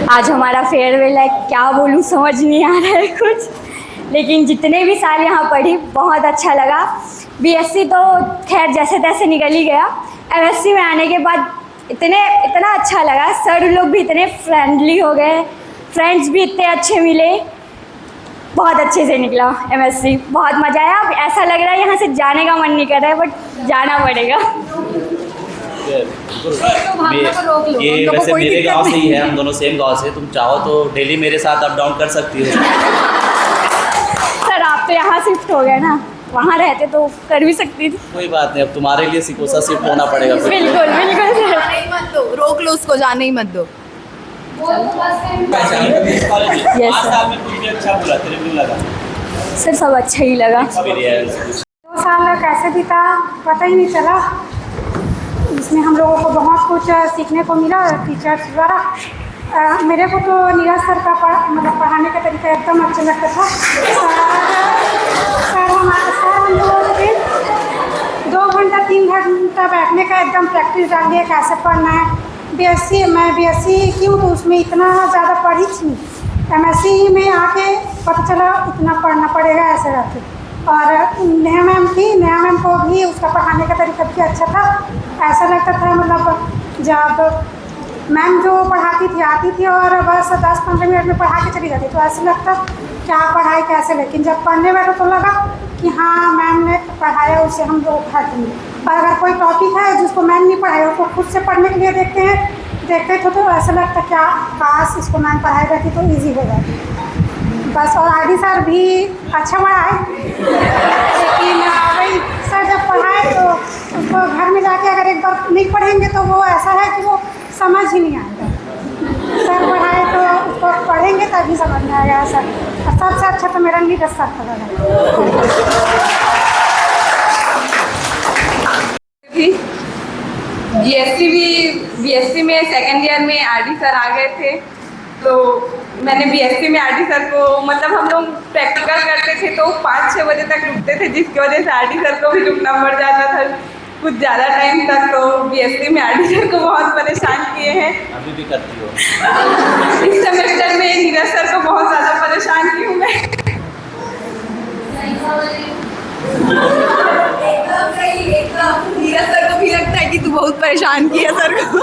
आज हमारा फेयरवेल है, क्या बोलूँ समझ नहीं आ रहा है कुछ, लेकिन जितने भी साल यहाँ पढ़ी बहुत अच्छा लगा। बीएससी तो खैर जैसे तैसे निकल ही गया, एमएससी में आने के बाद इतना अच्छा लगा। सर लोग भी इतने फ्रेंडली हो गए, फ्रेंड्स भी इतने अच्छे मिले, बहुत अच्छे से निकला एमएससी, बहुत मज़ा आया। अब ऐसा लग रहा है यहाँ से जाने का मन नहीं कर रहा है, बट जाना पड़ेगा। ये वैसे मेरे गांव से ही है, हम दोनों सेम गांव से। तुम चाहो तो डेली मेरे साथ अप डाउन कर सकती हो। सर आप तो यहाँ शिफ्ट हो गए ना, वहाँ रहते तो कर भी सकती थी। कोई बात नहीं, अब तुम्हारे लिए सिकोसा शिफ्ट होना पड़ेगा। बिल्कुल बिल्कुल, जाने ही मत दो, रोक लो उसको, जाने ही मत दो। सर सब अच्छा ही लगा। 2 साल कैसे बीता पता ही नहीं चला। इसमें हम लोगों को बहुत कुछ सीखने को मिला टीचर्स द्वारा। मेरे को तो नीरज सर का मतलब पढ़ाने का तरीका एकदम अच्छा लगता था। सर हम लोगों के 2 घंटा 3 घंटा बैठने का एकदम प्रैक्टिस डाल दिया कैसे पढ़ना है। मैं बीएससी क्यों, तो उसमें इतना ज़्यादा पढ़ी थी, एमएससी में आके पता चला इतना पढ़ना पड़ेगा ऐसे रहते। और नेहा मैम थी, नेहा मैम को भी उसका पढ़ाने का तरीका भी अच्छा था। ऐसा लगता था मतलब जब मैम जो पढ़ाती थी आती थी और बस 10-15 मिनट में पढ़ा के चली जाती, तो ऐसा लगता क्या पढ़ाई कैसे। लेकिन जब पढ़ने बैठो तो लगा कि हाँ मैम ने पढ़ाया, उसे हम लोग पढ़ते हैं। और अगर कोई टॉपिक है जिसको मैम नहीं पढ़ाया उसको खुद से पढ़ने के लिए देखते थे, तो ऐसा लगता क्या काश इसको मैम पढ़ाई रहती तो ईजी हो जाती बस। और आरडी सर भी अच्छा पढ़ाए, लेकिन वही सर जब पढ़ाए तो उसको घर में जाके अगर एक बार नहीं पढ़ेंगे तो वो ऐसा है कि वो समझ ही नहीं आएगा। सर पढ़ाए तो उसको पढ़ेंगे तभी समझ में आएगा सर। और सबसे अच्छा तो मेरा नीरज सर का लगा। बीएससी में सेकेंड ईयर में आरडी सर आ गए थे, तो मैंने बीएससी में आरडी सर को मतलब हम लोग प्रैक्टिकल करते थे तो 5-6 बजे तक रुकते थे, जिसकी वजह से आरडी सर को भी रुकना पड़ जाता था कुछ ज़्यादा टाइम तक। तो बीएससी में आरडी सर को बहुत परेशान किए हैं। अभी भी करती हो? इस सेमेस्टर में नीरज सर को बहुत ज़्यादा परेशान की हूँ मैं। नीरज सर को भी लगता है कि तू बहुत परेशान किया सर को।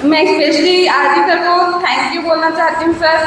मैं स्पेशली आरडी सर को थैंक यू बोलना चाहती हूँ। सर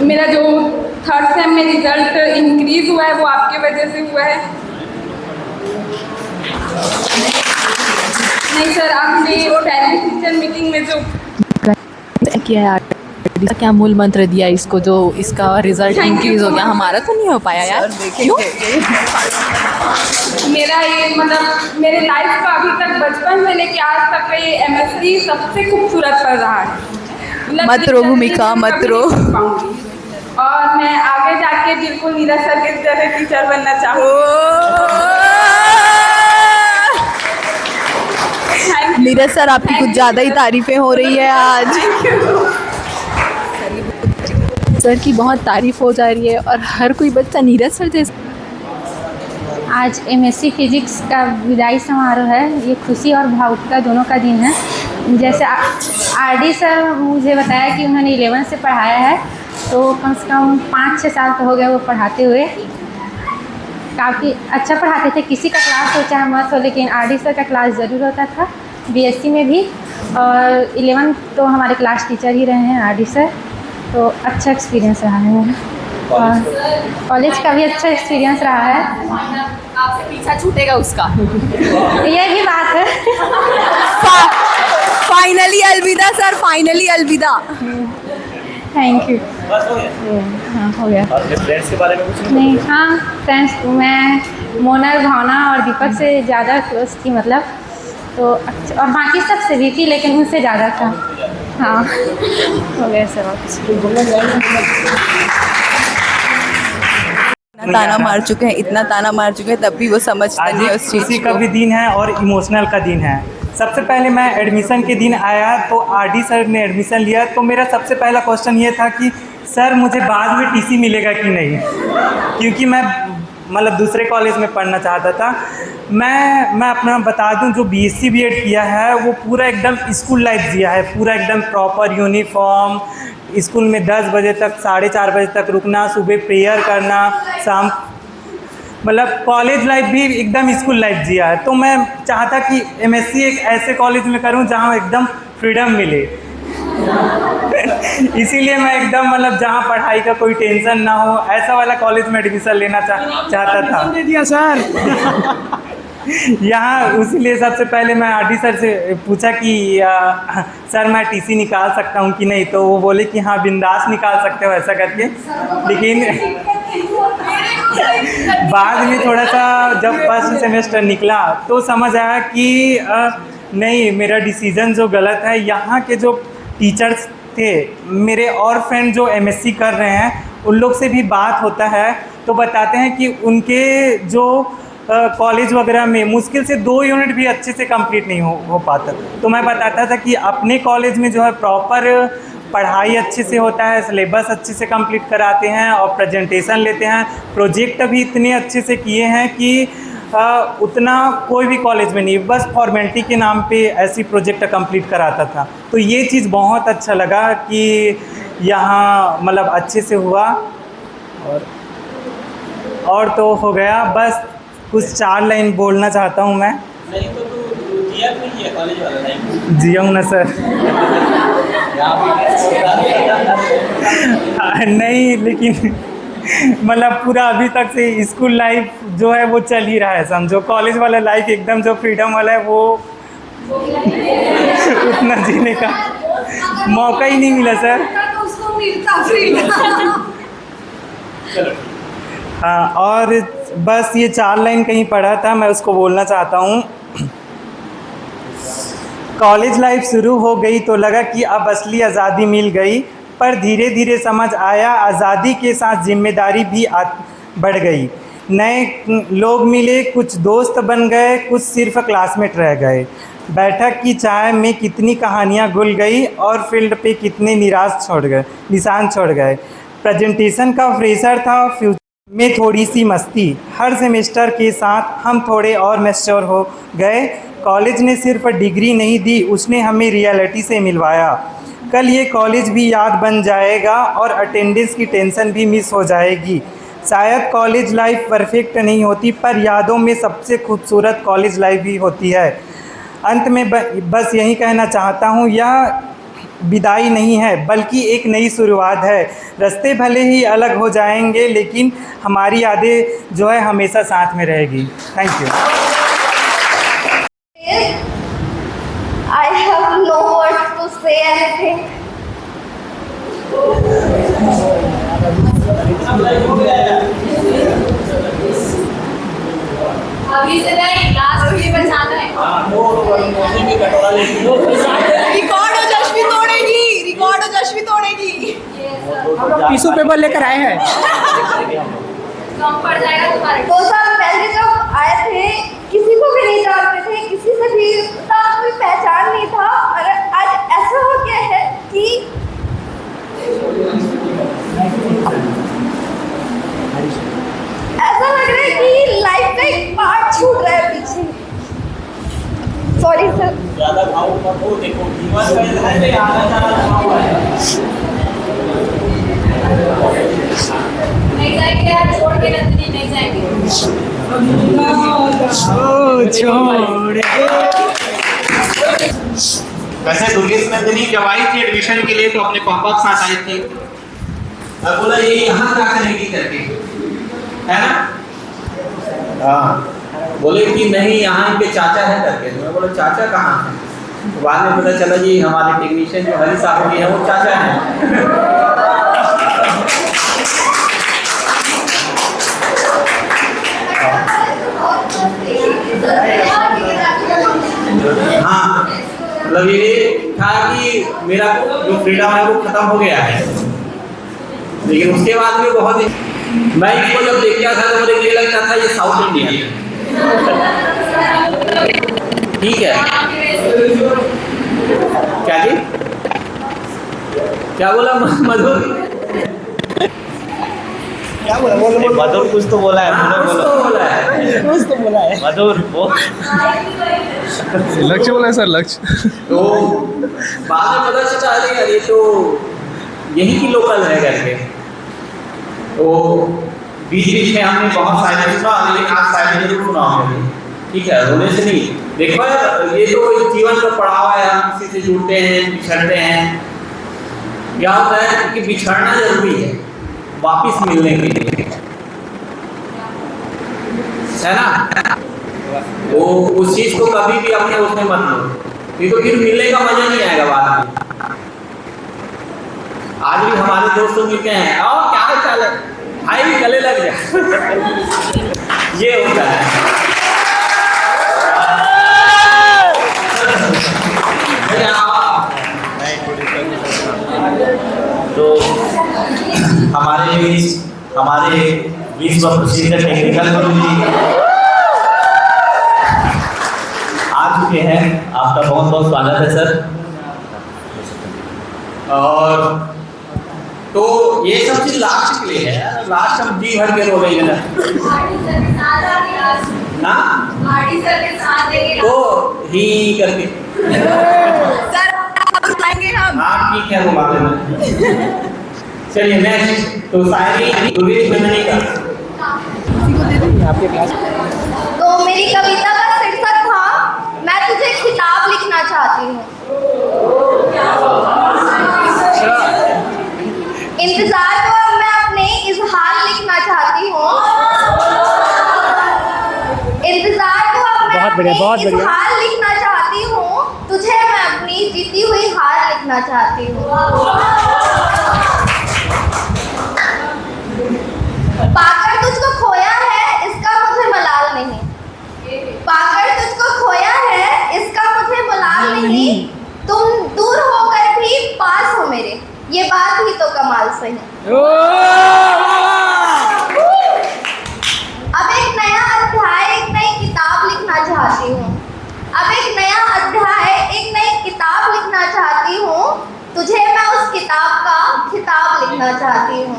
मेरा जो 3rd सेम में रिजल्ट इंक्रीज हुआ है वो आपके वजह से हुआ है। नहीं सर, आपने पहली टीचर मीटिंग में जो किया है क्या मूल मंत्र दिया इसको, जो इसका रिजल्ट इंक्रीज हो गया, हमारा तो नहीं हो पाया यार। क्यों? मेरा ये मतलब मेरे लाइफ का अभी तक बचपन से लेके आज तक का ये एमएससी सबसे खूबसूरत पल रहा है। मतलब मत रो भूमिका, मत रो। और मैं आगे जाके बिल्कुल नीरज सर के जैसे टीचर बनना चाहूँ। नीरज सर आपकी कुछ ज़्यादा ही तारीफें हो रही है आज। सर की बहुत तारीफ हो जा रही है और हर कोई बच्चा नीरज सर जैसे। आज एमएससी फिजिक्स का विदाई समारोह है। ये खुशी और भावुकता दोनों का दिन है। जैसे आरडी सर मुझे बताया कि उन्होंने 11 से पढ़ाया है, तो कम से कम 5-6 साल तो हो गए वो पढ़ाते हुए। काफ़ी अच्छा पढ़ाते थे, किसी का क्लास हो चाहे मत हो, लेकिन आरडी सर का क्लास ज़रूर होता था बीएससी में भी। और 11 तो हमारे क्लास टीचर ही रहे हैं आरडी सर, तो अच्छा एक्सपीरियंस रहा है मेरा। और कॉलेज का भी अच्छा एक्सपीरियंस रहा है। आपसे पीछा छूटेगा उसका। ये भी बात है। फाइनली अलविदा सर, फाइनली अलविदा। Thank you. बस हो गया? हाँ हो गया। और अपने फ्रेंड्स के बारे में कुछ नहीं, हाँ फ्रेंड्स मैं मोनल, भावना और दीपक से ज़्यादा क्लोज थी मतलब, तो अच्छा, और बाकी सब से भी थी लेकिन उनसे ज़्यादा था। हाँ हो गया सब। ताना मार चुके हैं, इतना ताना मार चुके हैं, तब भी वो समझता नहीं है उस चीज़ खुशी को। का भी दिन है और इमोशनल का दिन है। सबसे पहले मैं एडमिशन के दिन आया तो आरडी सर ने एडमिशन लिया, तो मेरा सबसे पहला क्वेश्चन ये था कि सर मुझे बाद में टीसी मिलेगा कि नहीं, क्योंकि मैं मतलब दूसरे कॉलेज में पढ़ना चाहता था। मैं अपना बता दूं, जो बीएससी बीएड किया है वो पूरा एकदम स्कूल लाइफ जिया है, पूरा एकदम प्रॉपर यूनिफॉर्म, स्कूल में 10 बजे तक 4:30 बजे तक रुकना, सुबह प्रेयर करना, शाम, मतलब कॉलेज लाइफ भी एकदम स्कूल लाइफ जिया है। तो मैं चाहता कि एमएससी एक ऐसे कॉलेज में करूं जहां एकदम फ्रीडम मिले। इसीलिए मैं एकदम मतलब जहाँ पढ़ाई का कोई टेंशन ना हो, ऐसा वाला कॉलेज में एडमिशन लेना चाहता था। दे दिया सर। यहाँ उसीलिए सबसे पहले मैं आरडी सर से पूछा कि सर मैं टीसी निकाल सकता हूँ कि नहीं, तो वो बोले कि हाँ बिंदास निकाल सकते हो ऐसा करके। लेकिन बाद में थोड़ा सा जब फर्स्ट सेमेस्टर निकला तो समझ आया कि नहीं, मेरा डिसीज़न जो गलत है। यहाँ के जो टीचर्स थे मेरे और फ्रेंड जो एमएससी कर रहे हैं, उन लोग से भी बात होता है तो बताते हैं कि उनके जो कॉलेज वगैरह में मुश्किल से 2 यूनिट भी अच्छे से कंप्लीट नहीं हो पाता। तो मैं बताता था कि अपने कॉलेज में जो है प्रॉपर पढ़ाई अच्छे से होता है, सिलेबस अच्छे से कंप्लीट कराते हैं और प्रेजेंटेशन लेते हैं, प्रोजेक्ट भी इतने अच्छे से किए हैं कि उतना कोई भी कॉलेज में नहीं, बस फॉर्मेलिटी के नाम पे ऐसी प्रोजेक्ट कंप्लीट कराता था। तो ये चीज़ बहुत अच्छा लगा कि यहाँ मतलब अच्छे से हुआ। और तो हो गया, बस कुछ 4 लाइन बोलना चाहता हूँ मैं। नहीं तो तू जिया नहीं है कॉलेज वाला नहीं? जिया हूँ ना सर। नहीं, लेकिन मतलब पूरा अभी तक से स्कूल लाइफ जो है वो चल ही रहा है समझो। कॉलेज वाला लाइफ एकदम जो फ्रीडम वाला है वो उतना जीने का मौका ही नहीं मिला सर। हाँ, और बस ये 4 लाइन कहीं पढ़ा था, मैं उसको बोलना चाहता हूँ। कॉलेज लाइफ शुरू हो गई तो लगा कि अब असली आज़ादी मिल गई, पर धीरे धीरे समझ आया आज़ादी के साथ जिम्मेदारी भी बढ़ गई। नए लोग मिले, कुछ दोस्त बन गए, कुछ सिर्फ क्लासमेट रह गए। बैठक की चाय में कितनी कहानियाँ घुल गई और फील्ड पे कितने निशान छोड़ गए। प्रेजेंटेशन का प्रेशर था, फ्यूचर में थोड़ी सी मस्ती। हर सेमेस्टर के साथ हम थोड़े और मैच्योर हो गए। कॉलेज ने सिर्फ डिग्री नहीं दी, उसने हमें रियलिटी से मिलवाया। कल ये कॉलेज भी याद बन जाएगा और अटेंडेंस की टेंशन भी मिस हो जाएगी। शायद कॉलेज लाइफ परफेक्ट नहीं होती, पर यादों में सबसे खूबसूरत कॉलेज लाइफ भी होती है। अंत में बस यही कहना चाहता हूँ, यह विदाई नहीं है बल्कि एक नई शुरुआत है। रास्ते भले ही अलग हो जाएंगे, लेकिन हमारी यादें जो है हमेशा साथ में रहेगी। Thank you. I have no words to say anything. अभी से नहीं, लास्ट में बचाना है। रिकॉर्ड और जश्वी तोड़ेगी, रिकॉर्ड और जश्वी तोड़ेगी। हम लोग टिश्यू पेपर लेकर आए हैं। कम पड़ जाएगा तुम्हारे। 2 साल पहले जब आए थे, किसी को भी नहीं जानते थे, किसी से भी उतना कोई पहचान नहीं था, और आज ऐसा हो गया है कि ऐसा लग रहा है कि लाइफ का एक पार्ट छूट रहा है पीछे। Sorry sir. ज़्यादा भावुक मत हो, देखो जीवन में आना जाना हुआ है। नहीं जाएंगे यार, छोड़ के नंदिनी नहीं जाएंगे। वैसे दुर्गेश नंदिनी जब आई थी एडमिशन के लिए तो अपने पापा के साथ आई थी। अब बोला ये यहाँ क्या करेगी करके, है ना? हाँ, बोले कि नहीं यहाँ इनके चाचा है करके। तो मैं बोला चाचा कहाँ है? तो बाद में पता चला जी हमारे टेक्नीशियन जो हरी साहब है वो चाचा है। हाँ, मतलब ये था कि मेरा जो फ्रीडम है वो खत्म हो गया है, लेकिन उसके बाद भी बहुत ही मैं इनको जब देखता था तो मुझे ये लगता था ये साउथ इंडियन है। ठीक है, क्या जी, क्या बोला मधुर? क्या बोला बोलो मधुर कुछ तो बोला है, कुछ तो बोला है। कुछ तो बोला है। मधुर वो लक्ष्य बोला है सर, लक्ष्य। तो बाद में पता चला अरे यार ये तो यहीं की लोकल है करके। तो बीच बीच में हमने बहुत सारे सुना, लेकिन आज शायद जरूर सुना होंगे, ठीक है, रोने से नहीं। देखो यार ये तो जीवन का पड़ाव है, हम किसी से जुड़ते हैं, बिछड़ते हैं। क्या होता है कि बिछड़ना जरूरी है वापिस मिलने के लिए, है ना। वो उस चीज को कभी भी अपने उसमें मत लो, नहीं तो फिर मिलने का मजा नहीं आएगा बाद में। आज भी हमारे दोस्त मिलते हैं, और क्या हाल चाल है भाई, गले लग जाए। ये होता है। तो हमारे विश्व प्रसिद्ध टेक्निकल गुरु जी आ चुके हैं। आपका बहुत बहुत स्वागत है सर। और तो ये सब चीज लास्ट के लिए है, लास्ट हम जी भर के रो गए ना। तो ही करके सर आप बुलाएंगे हम। आप ठीक है, घुमा देना। चलिए नेक्स्ट, तो शायरी गुरवीर बंदनी का। तो मेरी कविता का शीर्षक था मैं तुझे खिताब लिखना चाहती हूँ। इंतजार को अब मैं अपने इजहार लिखना चाहती हूँ। इंतजार को अब मैं अपने इजहार लिखना चाहती हूँ। तुझे मैं अपनी जीती हुई हार लिखना चाहती हूँ। पाकर तुझको खोया है इसका मुझे मलाल नहीं, पाकर तुझको खोया है इसका मुझे मलाल नहीं। तुम दूर होकर भी पास हो मेरे, ये बात ही तो कमाल सही। अब एक नया अध्याय एक नई किताब लिखना चाहती हूँ। अब एक नया अध्याय एक नई किताब लिखना चाहती हूँ। तुझे मैं उस किताब का खिताब लिखना चाहती हूँ।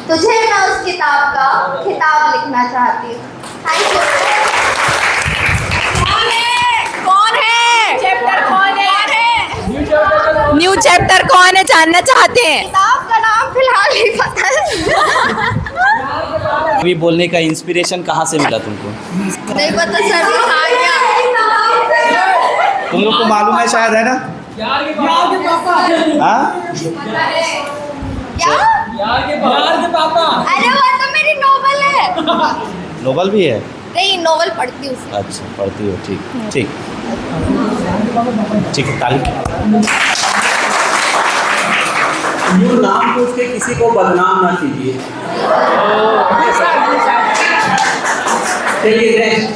तुझे मैं उस किताब का खिताब लिखना चाहती हूँ। Thank you. कौन है चैप्टर कौन है न्यू चैप्टर कौन है जानना चाहते हैं। किताब का नाम फिलहाल नहीं पता है। अभी बोलने का इंस्पिरेशन कहाँ से मिला तुमको? नहीं पता सर, तुम लोग को मालूम है शायद, है ना? हाँ? क्या? यार के पापा। अरे वो तो मेरी नोवेल है। नोवेल भी है? नहीं, नोवेल पढ़ती हूँ। अच्छा, पढ़ती हो, ठीक ठीक ठीक है। ताली। यूँ नाम पूछ के किसी को बदनाम ना कीजिए। चलिए नेक्स्ट।